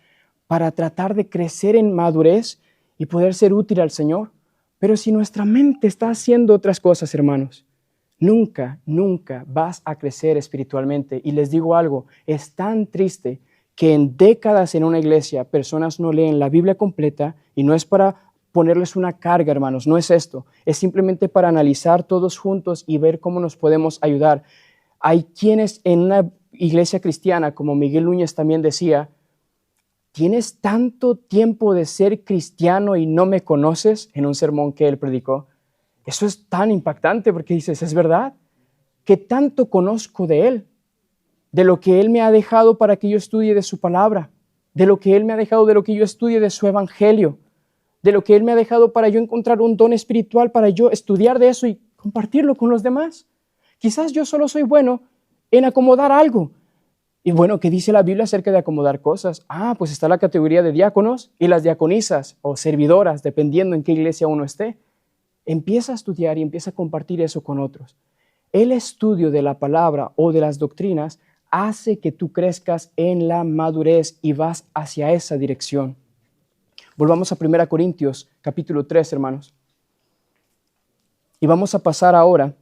para tratar de crecer en madurez y poder ser útil al Señor. Pero si nuestra mente está haciendo otras cosas, hermanos, nunca vas a crecer espiritualmente. Y les digo algo, es tan triste que en décadas en una iglesia personas no leen la Biblia completa, y no es para ponerles una carga, hermanos, no es esto, es simplemente para analizar todos juntos y ver cómo nos podemos ayudar. Hay quienes en una iglesia cristiana, como Miguel Núñez también decía: ¿tienes tanto tiempo de ser cristiano y no me conoces? En un sermón que él predicó. Eso es tan impactante porque dices: es verdad, ¿qué tanto conozco de él? De lo que él me ha dejado para que yo estudie de su palabra, de lo que él me ha dejado, de lo que yo estudie de su evangelio, de lo que Él me ha dejado para yo encontrar un don espiritual, para yo estudiar de eso y compartirlo con los demás. Quizás yo solo soy bueno en acomodar algo. Y bueno, ¿qué dice la Biblia acerca de acomodar cosas? Pues está la categoría de diáconos y las diaconisas o servidoras, dependiendo en qué iglesia uno esté. Empieza a estudiar y empieza a compartir eso con otros. El estudio de la palabra o de las doctrinas hace que tú crezcas en la madurez y vas hacia esa dirección. Volvamos a 1 Corintios, capítulo 3, hermanos. Y vamos a pasar ahora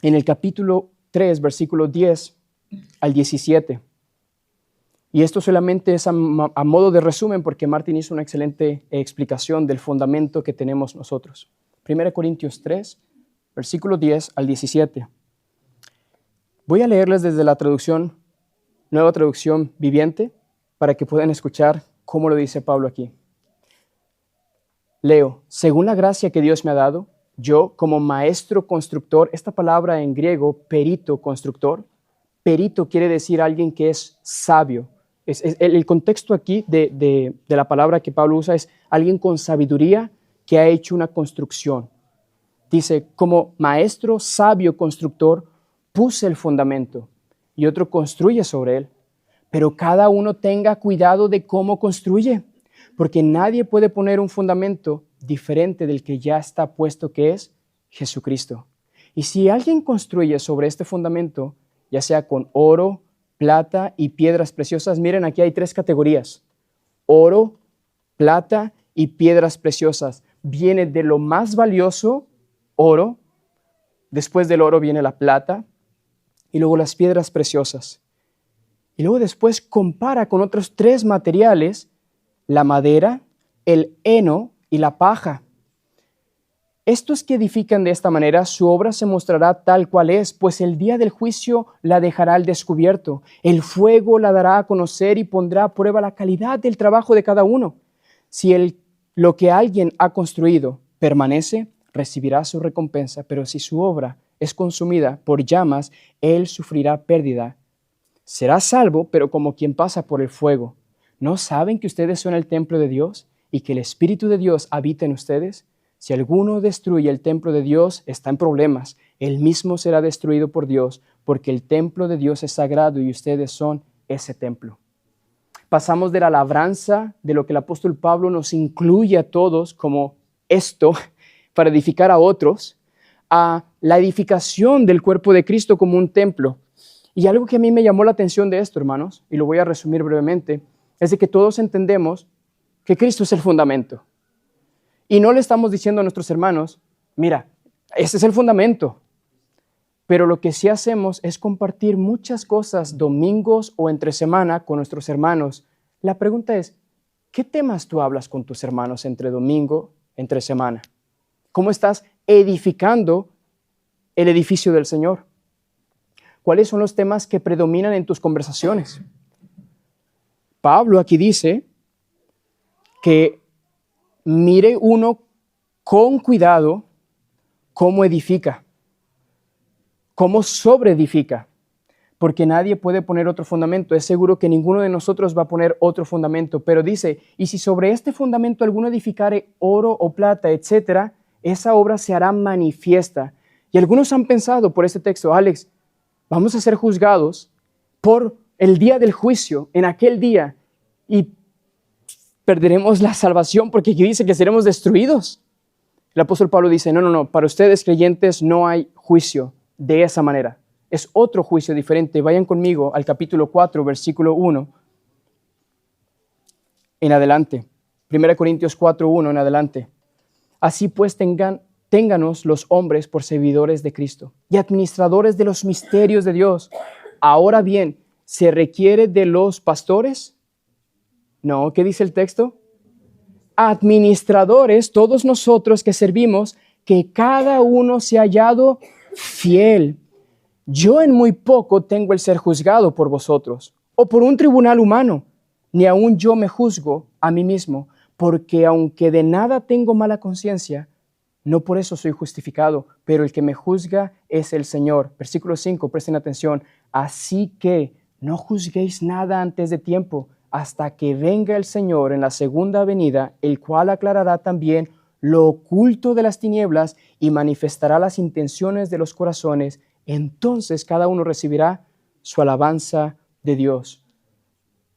en el capítulo 3, versículo 10 al 17. Y esto solamente es a modo de resumen porque Martín hizo una excelente explicación del fundamento que tenemos nosotros. 1 Corintios 3, versículo 10 al 17. Voy a leerles desde la traducción, nueva traducción viviente, para que puedan escuchar cómo lo dice Pablo aquí. Leo, según la gracia que Dios me ha dado, yo como maestro constructor, esta palabra en griego, perito constructor, perito quiere decir alguien que es sabio. El contexto aquí de la palabra que Pablo usa es alguien con sabiduría que ha hecho una construcción. Dice, como maestro sabio constructor, puse el fundamento y otro construye sobre él. Pero cada uno tenga cuidado de cómo construye, porque nadie puede poner un fundamento diferente del que ya está puesto, que es Jesucristo. Y si alguien construye sobre este fundamento, ya sea con oro, plata y piedras preciosas, miren, aquí hay 3 categorías. Oro, plata y piedras preciosas. Viene de lo más valioso, oro, después del oro viene la plata y luego las piedras preciosas. Y luego después compara con otros 3 materiales, la madera, el heno y la paja. Estos que edifican de esta manera, su obra se mostrará tal cual es, pues el día del juicio la dejará al descubierto. El fuego la dará a conocer y pondrá a prueba la calidad del trabajo de cada uno. Si lo que alguien ha construido permanece, recibirá su recompensa, pero si su obra es consumida por llamas, él sufrirá pérdida. Será salvo, pero como quien pasa por el fuego. ¿No saben que ustedes son el templo de Dios y que el Espíritu de Dios habita en ustedes? Si alguno destruye el templo de Dios, está en problemas. Él mismo será destruido por Dios, porque el templo de Dios es sagrado y ustedes son ese templo. Pasamos de la labranza, de lo que el apóstol Pablo nos incluye a todos como esto, para edificar a otros, a la edificación del cuerpo de Cristo como un templo. Y algo que a mí me llamó la atención de esto, hermanos, y lo voy a resumir brevemente, es de que todos entendemos que Cristo es el fundamento. Y no le estamos diciendo a nuestros hermanos, mira, ese es el fundamento. Pero lo que sí hacemos es compartir muchas cosas domingos o entre semana con nuestros hermanos. La pregunta es, ¿qué temas tú hablas con tus hermanos entre domingo, entre semana? ¿Cómo estás edificando el edificio del Señor? ¿Cuáles son los temas que predominan en tus conversaciones? Pablo aquí dice que mire uno con cuidado cómo edifica, cómo sobreedifica, porque nadie puede poner otro fundamento. Es seguro que ninguno de nosotros va a poner otro fundamento, pero dice, y si sobre este fundamento alguno edificare oro o plata, etcétera, esa obra se hará manifiesta. Y algunos han pensado por este texto, Alex, vamos a ser juzgados por el día del juicio, en aquel día, y perderemos la salvación porque aquí dice que seremos destruidos. El apóstol Pablo dice, no, para ustedes creyentes no hay juicio de esa manera. Es otro juicio diferente. Vayan conmigo al capítulo 4, versículo 1 en adelante. 1 Corintios 4, 1 en adelante. Así pues ténganos los hombres por servidores de Cristo y administradores de los misterios de Dios. Ahora bien, ¿se requiere de los pastores? No, ¿qué dice el texto? Administradores, todos nosotros que servimos, que cada uno se ha hallado fiel. Yo en muy poco tengo el ser juzgado por vosotros, o por un tribunal humano, ni aun yo me juzgo a mí mismo, porque aunque de nada tengo mala conciencia, no por eso soy justificado, pero el que me juzga es el Señor. Versículo 5, presten atención. Así que no juzguéis nada antes de tiempo, hasta que venga el Señor en la segunda venida, el cual aclarará también lo oculto de las tinieblas y manifestará las intenciones de los corazones. Entonces cada uno recibirá su alabanza de Dios.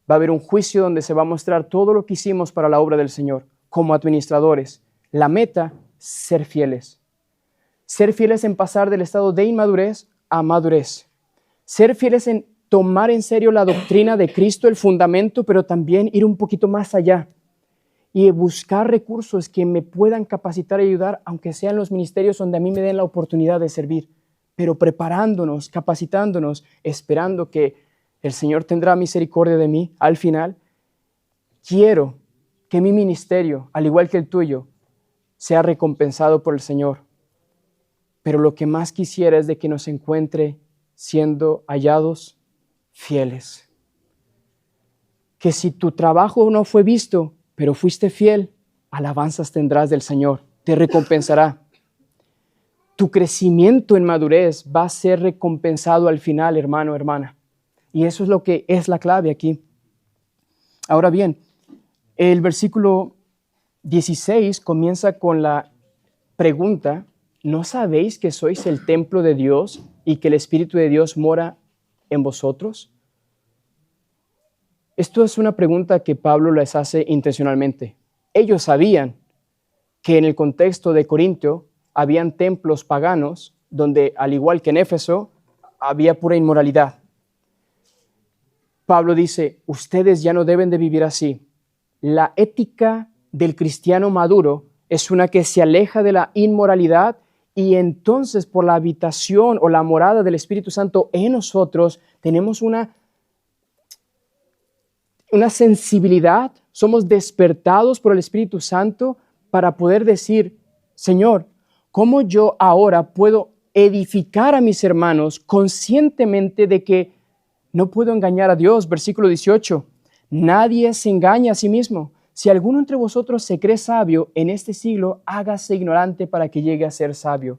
Va a haber un juicio donde se va a mostrar todo lo que hicimos para la obra del Señor como administradores. La meta, ser fieles. Ser fieles en pasar del estado de inmadurez a madurez. Ser fieles en tomar en serio la doctrina de Cristo, el fundamento, pero también ir un poquito más allá y buscar recursos que me puedan capacitar y ayudar, aunque sean los ministerios donde a mí me den la oportunidad de servir, pero preparándonos, capacitándonos, esperando que el Señor tendrá misericordia de mí al final. Quiero que mi ministerio, al igual que el tuyo, sea recompensado por el Señor. Pero lo que más quisiera es de que nos encuentre siendo hallados fieles. Que si tu trabajo no fue visto, pero fuiste fiel, alabanzas tendrás del Señor, te recompensará. Tu crecimiento en madurez va a ser recompensado al final, hermano, hermana. Y eso es lo que es la clave aquí. Ahora bien, el versículo 16 comienza con la pregunta: ¿no sabéis que sois el templo de Dios y que el Espíritu de Dios mora en vosotros? Esto es una pregunta que Pablo les hace intencionalmente. Ellos sabían que en el contexto de Corintio habían templos paganos donde, al igual que en Éfeso, había pura inmoralidad. Pablo dice, ustedes ya no deben de vivir así. La ética del cristiano maduro es una que se aleja de la inmoralidad y entonces por la habitación o la morada del Espíritu Santo en nosotros tenemos una sensibilidad, somos despertados por el Espíritu Santo para poder decir, Señor, ¿cómo yo ahora puedo edificar a mis hermanos conscientemente de que no puedo engañar a Dios? Versículo 18, nadie se engaña a sí mismo. Si alguno entre vosotros se cree sabio en este siglo, hágase ignorante para que llegue a ser sabio.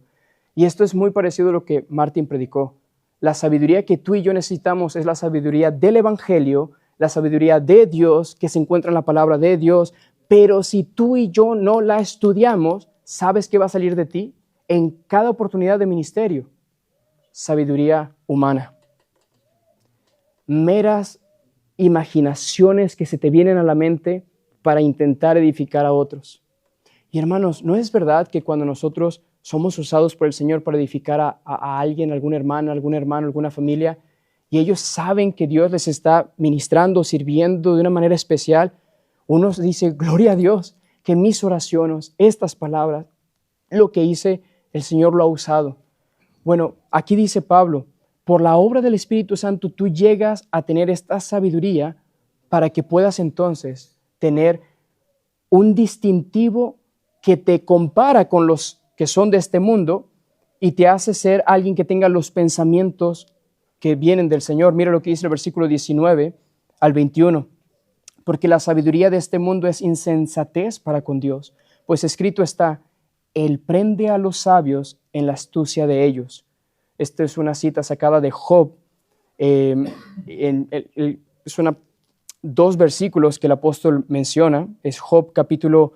Y esto es muy parecido a lo que Martín predicó. La sabiduría que tú y yo necesitamos es la sabiduría del Evangelio, la sabiduría de Dios que se encuentra en la palabra de Dios, pero si tú y yo no la estudiamos, ¿sabes qué va a salir de ti? En cada oportunidad de ministerio, sabiduría humana. Meras imaginaciones que se te vienen a la mente para intentar edificar a otros. Y hermanos, ¿no es verdad que cuando nosotros somos usados por el Señor para edificar a alguien, alguna hermana, algún hermano, alguna familia, y ellos saben que Dios les está ministrando, sirviendo de una manera especial, uno dice, gloria a Dios, que mis oraciones, estas palabras, lo que hice, el Señor lo ha usado. Bueno, aquí dice Pablo, por la obra del Espíritu Santo tú llegas a tener esta sabiduría para que puedas entonces tener un distintivo que te compara con los que son de este mundo y te hace ser alguien que tenga los pensamientos que vienen del Señor. Mira lo que dice el versículo 19 al 21. Porque la sabiduría de este mundo es insensatez para con Dios, pues escrito está, Él prende a los sabios en la astucia de ellos. Esta es una cita sacada de Job. Dos versículos que el apóstol menciona. Es Job capítulo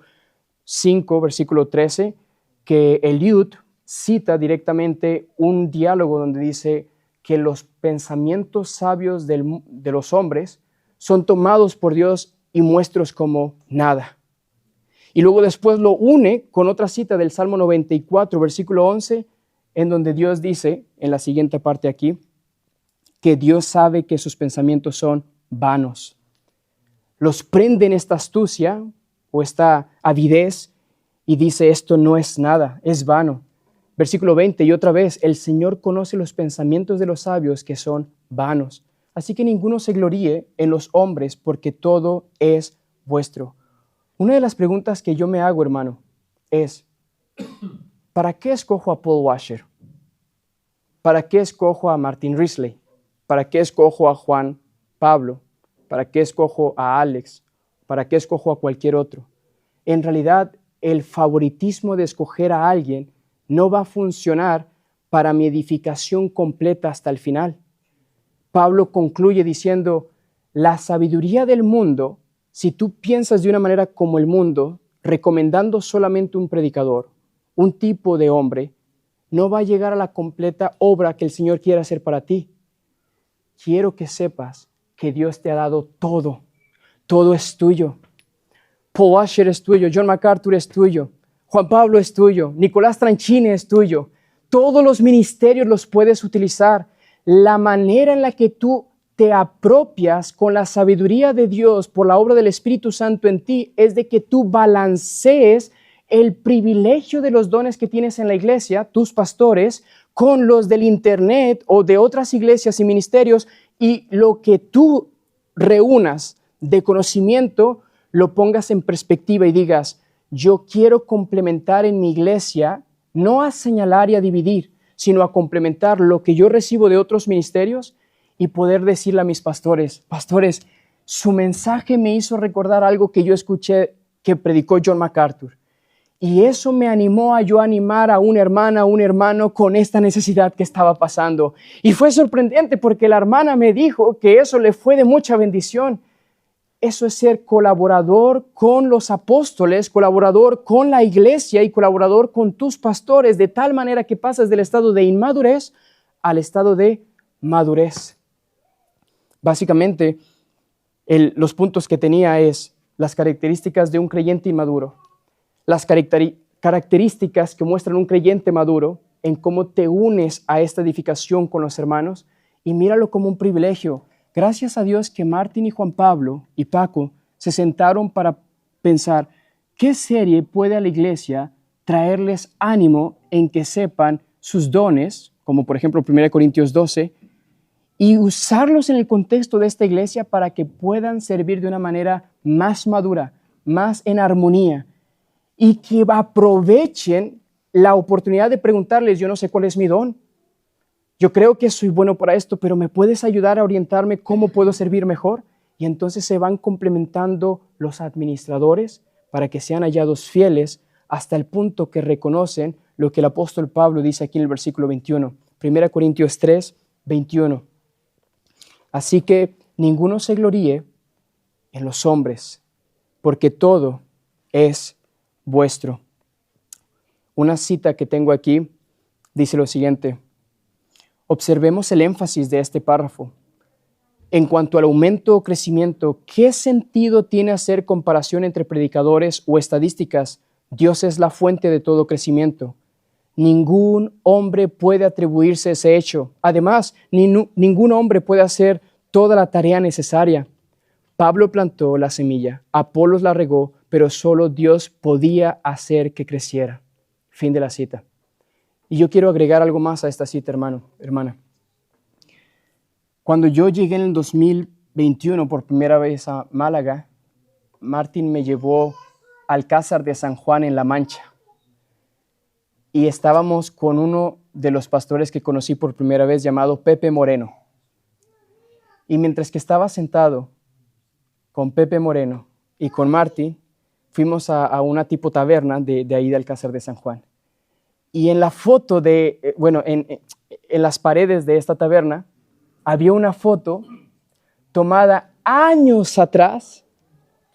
5, versículo 13, que Eliud cita directamente un diálogo donde dice que los pensamientos sabios de los hombres son tomados por Dios y muestros como nada. Y luego después lo une con otra cita del Salmo 94, versículo 11, en donde Dios dice, en la siguiente parte aquí, que Dios sabe que sus pensamientos son vanos. Los prende en esta astucia o esta avidez y dice, esto no es nada, es vano. Versículo 20, y otra vez, el Señor conoce los pensamientos de los sabios que son vanos. Así que ninguno se gloríe en los hombres, porque todo es vuestro. Una de las preguntas que yo me hago, hermano, es, ¿para qué escojo a Paul Washer? ¿Para qué escojo a Martin Risley? ¿Para qué escojo a Juan Pablo? ¿Para qué escojo a Alex? ¿Para qué escojo a cualquier otro? En realidad, el favoritismo de escoger a alguien no va a funcionar para mi edificación completa hasta el final. Pablo concluye diciendo, la sabiduría del mundo, si tú piensas de una manera como el mundo, recomendando solamente un predicador, un tipo de hombre, no va a llegar a la completa obra que el Señor quiere hacer para ti. Quiero que sepas que Dios te ha dado todo. Todo es tuyo. Paul Washer es tuyo, John MacArthur es tuyo, Juan Pablo es tuyo, Nicolás Tranchini es tuyo. Todos los ministerios los puedes utilizar. La manera en la que tú te apropias con la sabiduría de Dios por la obra del Espíritu Santo en ti es de que tú balancees el privilegio de los dones que tienes en la iglesia, tus pastores, con los del internet o de otras iglesias y ministerios, y lo que tú reúnas de conocimiento lo pongas en perspectiva y digas, yo quiero complementar en mi iglesia, no a señalar y a dividir, sino a complementar lo que yo recibo de otros ministerios y poder decirle a mis pastores, pastores, su mensaje me hizo recordar algo que yo escuché que predicó John MacArthur. Y eso me animó a yo animar a una hermana, a un hermano con esta necesidad que estaba pasando. Y fue sorprendente porque la hermana me dijo que eso le fue de mucha bendición. Eso es ser colaborador con los apóstoles, colaborador con la iglesia y colaborador con tus pastores, de tal manera que pasas del estado de inmadurez al estado de madurez. Básicamente, los puntos que tenía es las características de un creyente inmaduro, las características que muestran un creyente maduro en cómo te unes a esta edificación con los hermanos y míralo como un privilegio. Gracias a Dios que Martín y Juan Pablo y Paco se sentaron para pensar qué serie puede a la iglesia traerles ánimo en que sepan sus dones, como por ejemplo 1 Corintios 12, y usarlos en el contexto de esta iglesia para que puedan servir de una manera más madura, más en armonía, y que aprovechen la oportunidad de preguntarles, yo no sé cuál es mi don, yo creo que soy bueno para esto, pero ¿me puedes ayudar a orientarme cómo puedo servir mejor? Y entonces se van complementando los administradores para que sean hallados fieles hasta el punto que reconocen lo que el apóstol Pablo dice aquí en el versículo 21, 1 Corintios 3, 21. Así que ninguno se gloríe en los hombres, porque todo es vuestro. Una cita que tengo aquí dice lo siguiente. Observemos el énfasis de este párrafo. En cuanto al aumento o crecimiento, ¿qué sentido tiene hacer comparación entre predicadores o estadísticas? Dios es la fuente de todo crecimiento. Ningún hombre puede atribuirse ese hecho. Además, ningún hombre puede hacer toda la tarea necesaria. Pablo plantó la semilla, Apolos la regó, pero solo Dios podía hacer que creciera. Fin de la cita. Y yo quiero agregar algo más a esta cita, hermana. Cuando yo llegué en el 2021 por primera vez a Málaga, Martín me llevó al Alcázar de San Juan en La Mancha. Y estábamos con uno de los pastores que conocí por primera vez, llamado Pepe Moreno. Y mientras que estaba sentado con Pepe Moreno y con Martín, fuimos a una tipo taberna de ahí del Alcázar de San Juan. Y en la foto en las paredes de esta taberna, había una foto tomada años atrás,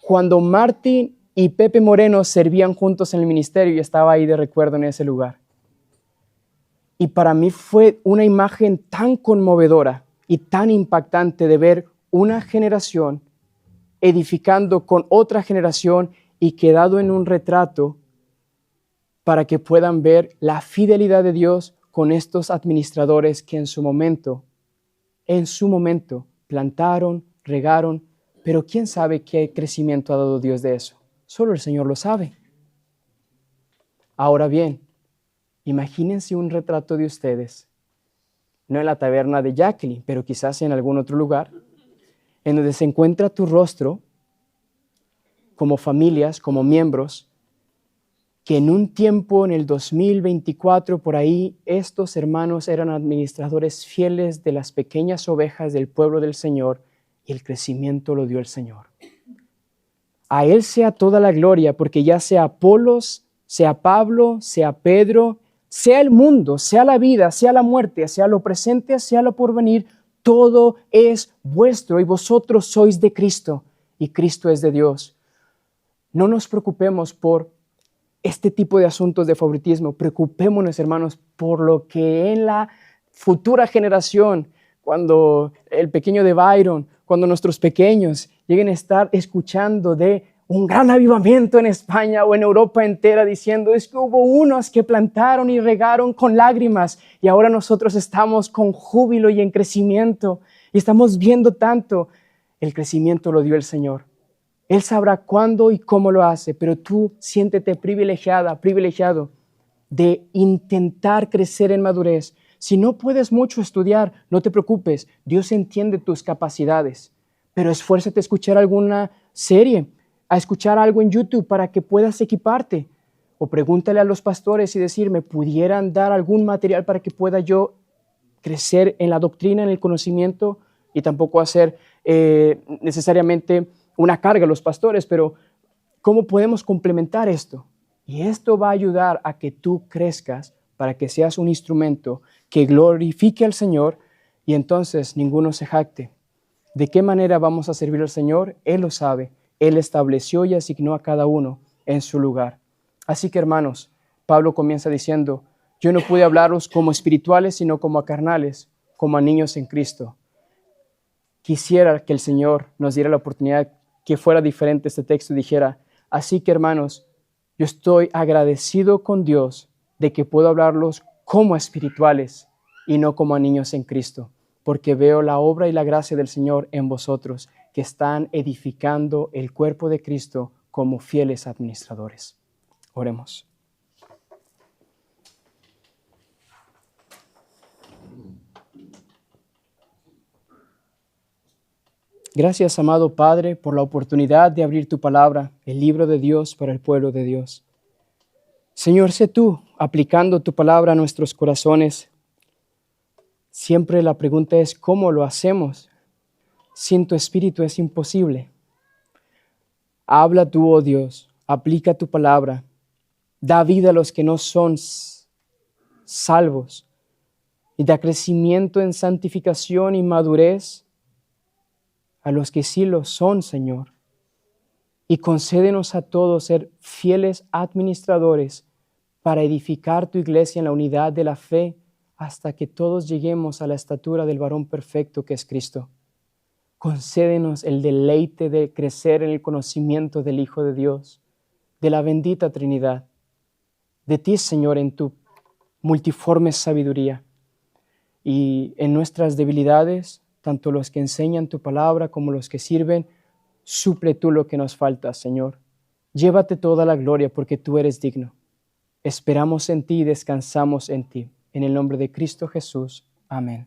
cuando Martín y Pepe Moreno servían juntos en el ministerio y estaba ahí de recuerdo en ese lugar. Y para mí fue una imagen tan conmovedora y tan impactante de ver una generación edificando con otra generación y quedado en un retrato para que puedan ver la fidelidad de Dios con estos administradores que en su momento plantaron, regaron, pero ¿quién sabe qué crecimiento ha dado Dios de eso? Solo el Señor lo sabe. Ahora bien, imagínense un retrato de ustedes, no en la taberna de Jacqueline, pero quizás en algún otro lugar, en donde se encuentra tu rostro como familias, como miembros, que en un tiempo, en el 2024, por ahí, estos hermanos eran administradores fieles de las pequeñas ovejas del pueblo del Señor y el crecimiento lo dio el Señor. A Él sea toda la gloria, porque ya sea Apolos, sea Pablo, sea Pedro, sea el mundo, sea la vida, sea la muerte, sea lo presente, sea lo porvenir, todo es vuestro y vosotros sois de Cristo y Cristo es de Dios. No nos preocupemos por este tipo de asuntos de favoritismo. Preocupémonos, hermanos, por lo que en la futura generación, cuando el pequeño de Byron, cuando nuestros pequeños lleguen a estar escuchando de un gran avivamiento en España o en Europa entera, diciendo, es que hubo unos que plantaron y regaron con lágrimas y ahora nosotros estamos con júbilo y en crecimiento y estamos viendo tanto. El crecimiento lo dio el Señor. Él sabrá cuándo y cómo lo hace, pero tú siéntete privilegiado de intentar crecer en madurez. Si no puedes mucho estudiar, no te preocupes, Dios entiende tus capacidades, pero esfuérzate a escuchar alguna serie, a escuchar algo en YouTube para que puedas equiparte. O pregúntale a los pastores y decir, ¿me pudieran dar algún material para que pueda yo crecer en la doctrina, en el conocimiento? Y tampoco hacer necesariamente una carga a los pastores, pero ¿cómo podemos complementar esto? Y esto va a ayudar a que tú crezcas para que seas un instrumento que glorifique al Señor y entonces ninguno se jacte. ¿De qué manera vamos a servir al Señor? Él lo sabe. Él estableció y asignó a cada uno en su lugar. Así que, hermanos, Pablo comienza diciendo, yo no pude hablaros como espirituales, sino como a carnales, como a niños en Cristo. Quisiera que el Señor nos diera la oportunidad que fuera diferente este texto y dijera, así que, hermanos, yo estoy agradecido con Dios de que puedo hablarlos como a espirituales y no como a niños en Cristo, porque veo la obra y la gracia del Señor en vosotros, que están edificando el cuerpo de Cristo como fieles administradores. Oremos. Gracias, amado Padre, por la oportunidad de abrir tu palabra, el libro de Dios para el pueblo de Dios. Señor, sé tú aplicando tu palabra a nuestros corazones. Siempre la pregunta es, ¿cómo lo hacemos? Sin tu Espíritu es imposible. Habla tú, oh Dios, aplica tu palabra, da vida a los que no son salvos y da crecimiento en santificación y madurez a los que sí lo son, Señor. Y concédenos a todos ser fieles administradores para edificar tu iglesia en la unidad de la fe hasta que todos lleguemos a la estatura del varón perfecto que es Cristo. Concédenos el deleite de crecer en el conocimiento del Hijo de Dios, de la bendita Trinidad, de ti, Señor, en tu multiforme sabiduría. Y en nuestras debilidades, tanto los que enseñan tu palabra como los que sirven, suple tú lo que nos falta, Señor. Llévate toda la gloria porque tú eres digno. Esperamos en ti y descansamos en ti. En el nombre de Cristo Jesús. Amén.